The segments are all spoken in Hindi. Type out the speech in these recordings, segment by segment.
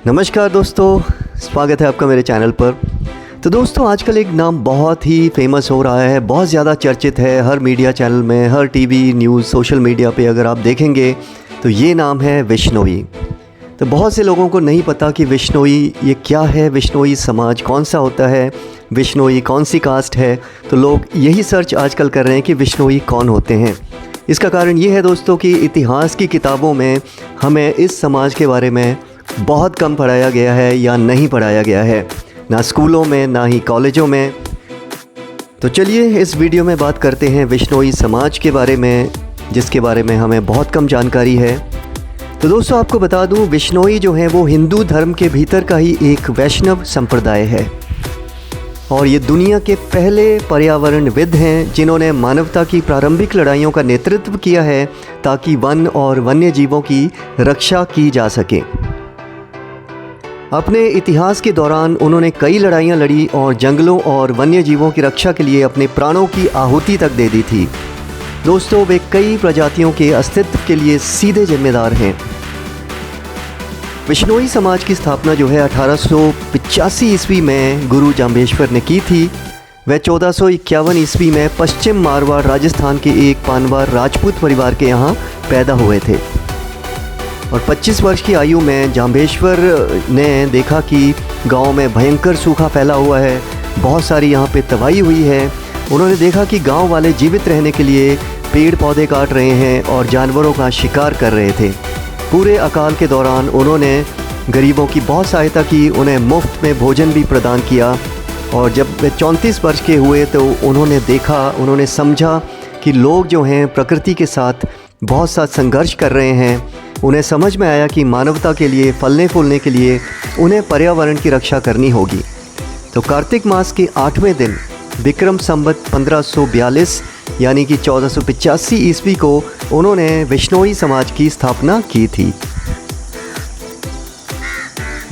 नमस्कार दोस्तों, स्वागत है आपका मेरे चैनल पर। तो दोस्तों, आजकल एक नाम बहुत ही फेमस हो रहा है, बहुत ज़्यादा चर्चित है हर मीडिया चैनल में, हर टीवी न्यूज़ सोशल मीडिया पे अगर आप देखेंगे तो ये नाम है विश्नोई। तो बहुत से लोगों को नहीं पता कि विश्नोई ये क्या है, विश्नोई समाज कौन सा होता है, विश्नोई कौन सी कास्ट है। तो लोग यही सर्च आजकल कर रहे हैं कि विश्नोई कौन होते हैं। इसका कारण ये है दोस्तों कि इतिहास की किताबों में हमें इस समाज के बारे में बहुत कम पढ़ाया गया है या नहीं पढ़ाया गया है, ना स्कूलों में ना ही कॉलेजों में। तो चलिए इस वीडियो में बात करते हैं विश्नोई समाज के बारे में, जिसके बारे में हमें बहुत कम जानकारी है। तो दोस्तों, आपको बता दूं, विश्नोई जो है वो हिंदू धर्म के भीतर का ही एक वैष्णव संप्रदाय है और ये दुनिया के पहले पर्यावरणविद हैं जिन्होंने मानवता की प्रारंभिक लड़ाइयों का नेतृत्व किया है ताकि वन और वन्य जीवों की रक्षा की जा सके। अपने इतिहास के दौरान उन्होंने कई लड़ाइयाँ लड़ी और जंगलों और वन्य जीवों की रक्षा के लिए अपने प्राणों की आहुति तक दे दी थी। दोस्तों, वे कई प्रजातियों के अस्तित्व के लिए सीधे जिम्मेदार हैं। विश्नोई समाज की स्थापना जो है 1885 ईस्वी में गुरु जाम्बेश्वर ने की थी। वह 1451 ईस्वी में पश्चिम मारवाड़ राजस्थान के एक पानवार राजपूत परिवार के यहाँ पैदा हुए थे और 25 वर्ष की आयु में जाम्बेश्वर ने देखा कि गांव में भयंकर सूखा फैला हुआ है, बहुत सारी यहाँ पे तबाही हुई है। उन्होंने देखा कि गांव वाले जीवित रहने के लिए पेड़ पौधे काट रहे हैं और जानवरों का शिकार कर रहे थे। पूरे अकाल के दौरान उन्होंने गरीबों की बहुत सहायता की, उन्हें मुफ्त में भोजन भी प्रदान किया। और जब वे 34 वर्ष के हुए तो उन्होंने समझा कि लोग जो हैं प्रकृति के साथ बहुत सा संघर्ष कर रहे हैं। उन्हें समझ में आया कि मानवता के लिए फलने फूलने के लिए उन्हें पर्यावरण की रक्षा करनी होगी। तो कार्तिक मास के 8वें दिन विक्रम संवत 1542 यानी कि 1485 ईस्वी को उन्होंने विश्नोई समाज की स्थापना की थी।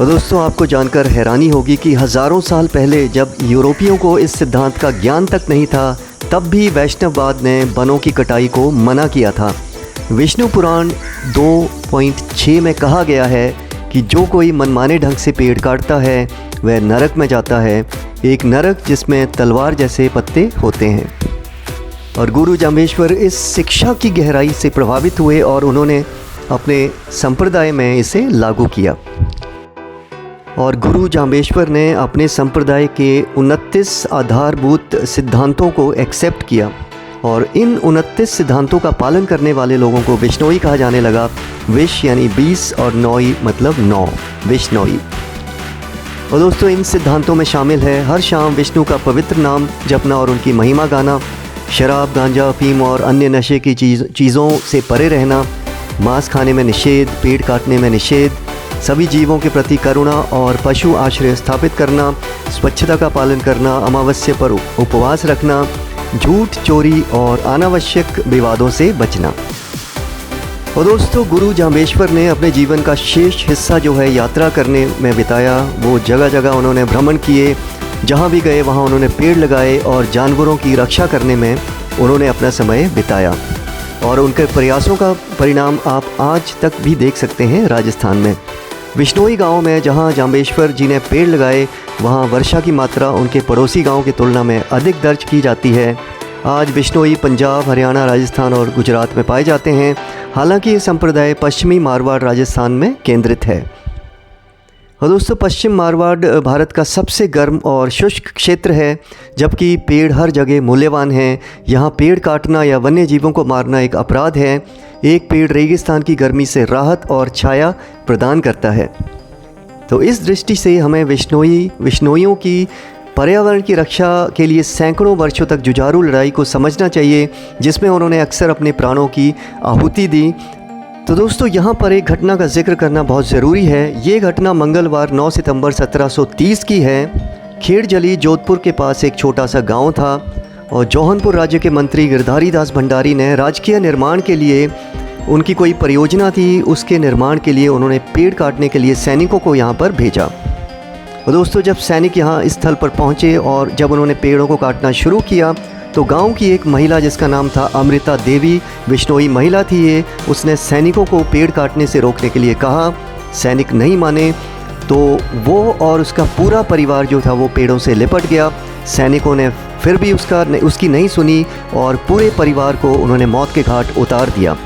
और दोस्तों, आपको जानकर हैरानी होगी कि हज़ारों साल पहले जब यूरोपियों को इस सिद्धांत का ज्ञान तक नहीं था, तब भी वैष्णववाद ने वनों की कटाई को मना किया था। विष्णु पुराण 2.6 में कहा गया है कि जो कोई मनमाने ढंग से पेड़ काटता है वह नरक में जाता है, एक नरक जिसमें तलवार जैसे पत्ते होते हैं। और गुरु जाम्बेश्वर इस शिक्षा की गहराई से प्रभावित हुए और उन्होंने अपने संप्रदाय में इसे लागू किया। और गुरु जाम्बेश्वर ने अपने संप्रदाय के 29 आधारभूत सिद्धांतों को एक्सेप्ट किया और इन 29 सिद्धांतों का पालन करने वाले लोगों को विश्नोई कहा जाने लगा। विश यानी 20 और नोई मतलब 9, विश्नोई। और दोस्तों, इन सिद्धांतों में शामिल है हर शाम विष्णु का पवित्र नाम जपना और उनकी महिमा गाना, शराब गांजा अफीम और अन्य नशे की चीज़ों से परे रहना, मांस खाने में निषेध, पेड़ काटने में निषेध, सभी जीवों के प्रति करुणा और पशु आश्रय स्थापित करना, स्वच्छता का पालन करना, अमावस्या पर उपवास रखना, झूठ, चोरी और अनावश्यक विवादों से बचना। और दोस्तों, गुरु जाम्बेश्वर ने अपने जीवन का शेष हिस्सा जो है यात्रा करने में बिताया। वो जगह जगह उन्होंने भ्रमण किए, जहाँ भी गए वहाँ उन्होंने पेड़ लगाए और जानवरों की रक्षा करने में उन्होंने अपना समय बिताया। और उनके प्रयासों का परिणाम आप आज तक भी देख सकते हैं राजस्थान में। विश्नोई गांव में जहां जाम्बेश्वर जी ने पेड़ लगाए, वहां वर्षा की मात्रा उनके पड़ोसी गांव की तुलना में अधिक दर्ज की जाती है। आज विश्नोई पंजाब, हरियाणा, राजस्थान और गुजरात में पाए जाते हैं। हालांकि ये संप्रदाय पश्चिमी मारवाड़ राजस्थान में केंद्रित है। और दोस्तों, पश्चिम मारवाड़ भारत का सबसे गर्म और शुष्क क्षेत्र है, जबकि पेड़ हर जगह मूल्यवान हैं। यहाँ पेड़ काटना या वन्य जीवों को मारना एक अपराध है। एक पेड़ रेगिस्तान की गर्मी से राहत और छाया प्रदान करता है। तो इस दृष्टि से हमें विश्नोइयों की पर्यावरण की रक्षा के लिए सैकड़ों वर्षों तक जुझारू लड़ाई को समझना चाहिए, जिसमें उन्होंने अक्सर अपने प्राणों की आहुति दी। तो दोस्तों, यहाँ पर एक घटना का जिक्र करना बहुत ज़रूरी है। ये घटना मंगलवार 9 सितंबर 1730 की है। खेड़जली जोधपुर के पास एक छोटा सा गांव था और जौहनपुर राज्य के मंत्री गिरधारी दास भंडारी ने राजकीय निर्माण के लिए, उनकी कोई परियोजना थी, उसके निर्माण के लिए उन्होंने पेड़ काटने के लिए सैनिकों को यहाँ पर भेजा। और दोस्तों, जब सैनिक यहाँ स्थल पर पहुँचे और जब उन्होंने पेड़ों को काटना शुरू किया तो गांव की एक महिला जिसका नाम था अमृता देवी, विश्नोई महिला थी ये, उसने सैनिकों को पेड़ काटने से रोकने के लिए कहा। सैनिक नहीं माने तो वो और उसका पूरा परिवार जो था वो पेड़ों से लिपट गया। सैनिकों ने फिर भी उसकी नहीं सुनी और पूरे परिवार को उन्होंने मौत के घाट उतार दिया।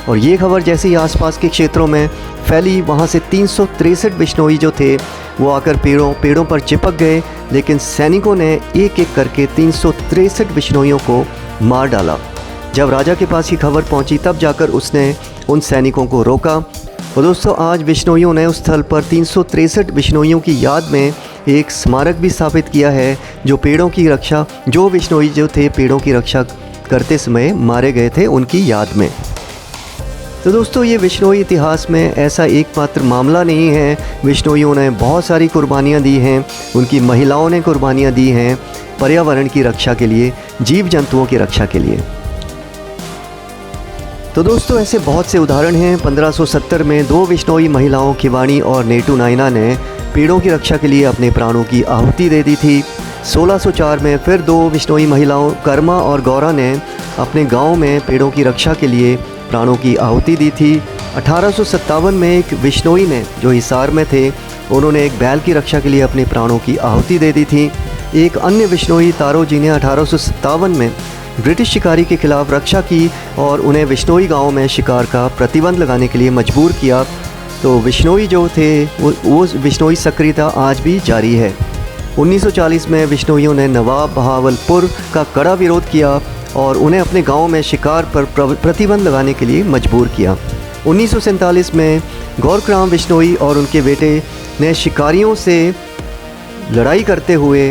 और ये खबर जैसे ही आसपास के क्षेत्रों में फैली, वहाँ से 363 बिश्नोई जो थे वो आकर पेड़ों पर चिपक गए, लेकिन सैनिकों ने एक एक करके 363 बिश्नोइयों को मार डाला। जब राजा के पास ये खबर पहुंची तब जाकर उसने उन सैनिकों को रोका। और दोस्तों, आज बिश्नोइयों ने उस स्थल पर 363 बिश्नोइयों की याद में एक स्मारक भी स्थापित किया है, जो बिश्नोई जो थे पेड़ों की रक्षा करते समय मारे गए थे उनकी याद में। तो दोस्तों, ये बिश्नोई इतिहास में ऐसा एकमात्र मामला नहीं है। बिश्नोइयों ने बहुत सारी कुर्बानियाँ दी हैं, उनकी महिलाओं ने कुर्बानियाँ दी हैं पर्यावरण की रक्षा के लिए, जीव जंतुओं की रक्षा के लिए। तो दोस्तों, ऐसे बहुत से उदाहरण हैं। 1570 में 2 बिश्नोई महिलाओं खिवाणी और नेटू नायना ने पेड़ों की रक्षा के लिए अपने प्राणों की आहुति दे दी थी। 1604 में फिर 2 बिश्नोई महिलाओं कर्मा और गौरा ने अपने गांव में पेड़ों की रक्षा के लिए प्राणों की आहुति दी थी। 1857 में एक बिश्नोई ने, जो हिसार में थे, उन्होंने एक बैल की रक्षा के लिए अपने प्राणों की आहुति दे दी थी। एक अन्य बिश्नोई तारो जी ने 1857 में ब्रिटिश शिकारी के खिलाफ रक्षा की और उन्हें बिश्नोई गांव में शिकार का प्रतिबंध लगाने के लिए मजबूर किया। तो बिश्नोई जो थे वो बिश्नोई सक्रियता आज भी जारी है। 1940 में बिश्नोइयों ने नवाब बहावलपुर का कड़ा विरोध किया और उन्हें अपने गांव में शिकार पर प्रतिबंध लगाने के लिए मजबूर किया। 1947 में गौरक्राम बिश्नोई और उनके बेटे ने शिकारियों से लड़ाई करते हुए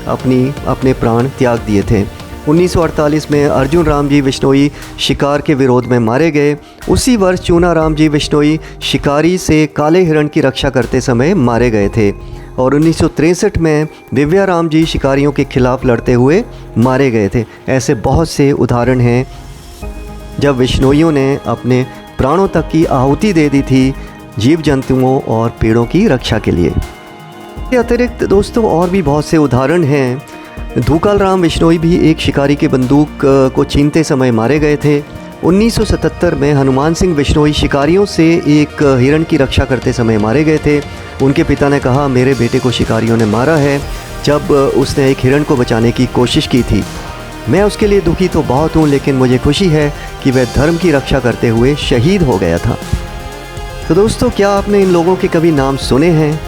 अपने प्राण त्याग दिए थे। 1948 में अर्जुन राम जी बिश्नोई शिकार के विरोध में मारे गए। उसी वर्ष चूना राम जी बिश्नोई शिकारी से काले हिरण की रक्षा करते समय मारे गए थे। और 1963 में दिव्या राम जी शिकारियों के खिलाफ लड़ते हुए मारे गए थे। ऐसे बहुत से उदाहरण हैं जब बिश्नोइयों ने अपने प्राणों तक की आहुति दे दी थी जीव जंतुओं और पेड़ों की रक्षा के लिए। इसके अतिरिक्त दोस्तों और भी बहुत से उदाहरण हैं। धूकाल राम बिश्नोई भी एक शिकारी की बंदूक को छीनते समय मारे गए थे। 1977 में हनुमान सिंह बिश्नोई शिकारियों से एक हिरण की रक्षा करते समय मारे गए थे। उनके पिता ने कहा, मेरे बेटे को शिकारियों ने मारा है जब उसने एक हिरण को बचाने की कोशिश की थी। मैं उसके लिए दुखी तो बहुत हूँ, लेकिन मुझे खुशी है कि वह धर्म की रक्षा करते हुए शहीद हो गया था। तो दोस्तों, क्या आपने इन लोगों के कभी नाम सुने हैं?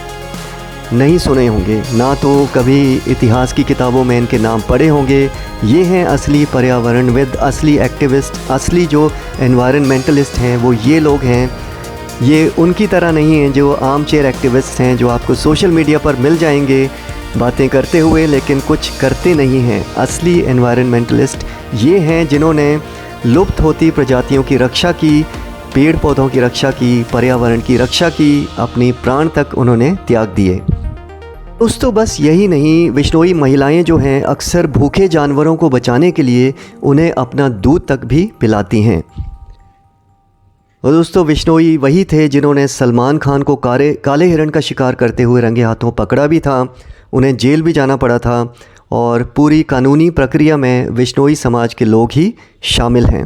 नहीं सुने होंगे, ना तो कभी इतिहास की किताबों में इनके नाम पढ़े होंगे। ये हैं असली पर्यावरणविद, असली एक्टिविस्ट, असली जो एनवायरनमेंटलिस्ट हैं वो ये लोग हैं। ये उनकी तरह नहीं हैं जो आर्म चेयर एक्टिविस्ट हैं, जो आपको सोशल मीडिया पर मिल जाएंगे बातें करते हुए लेकिन कुछ करते नहीं हैं। असली एनवायरनमेंटलिस्ट ये हैं जिन्होंने लुप्त होती प्रजातियों की रक्षा की, पेड़ पौधों की रक्षा की, पर्यावरण की रक्षा की, अपनी प्राण तक उन्होंने त्याग दिए। दोस्तों, बस यही नहीं, बिश्नोई महिलाएं जो हैं अक्सर भूखे जानवरों को बचाने के लिए उन्हें अपना दूध तक भी पिलाती हैं। और दोस्तों, बिश्नोई वही थे जिन्होंने सलमान खान को काले हिरण का शिकार करते हुए रंगे हाथों पकड़ा भी था। उन्हें जेल भी जाना पड़ा था और पूरी कानूनी प्रक्रिया में बिश्नोई समाज के लोग ही शामिल हैं।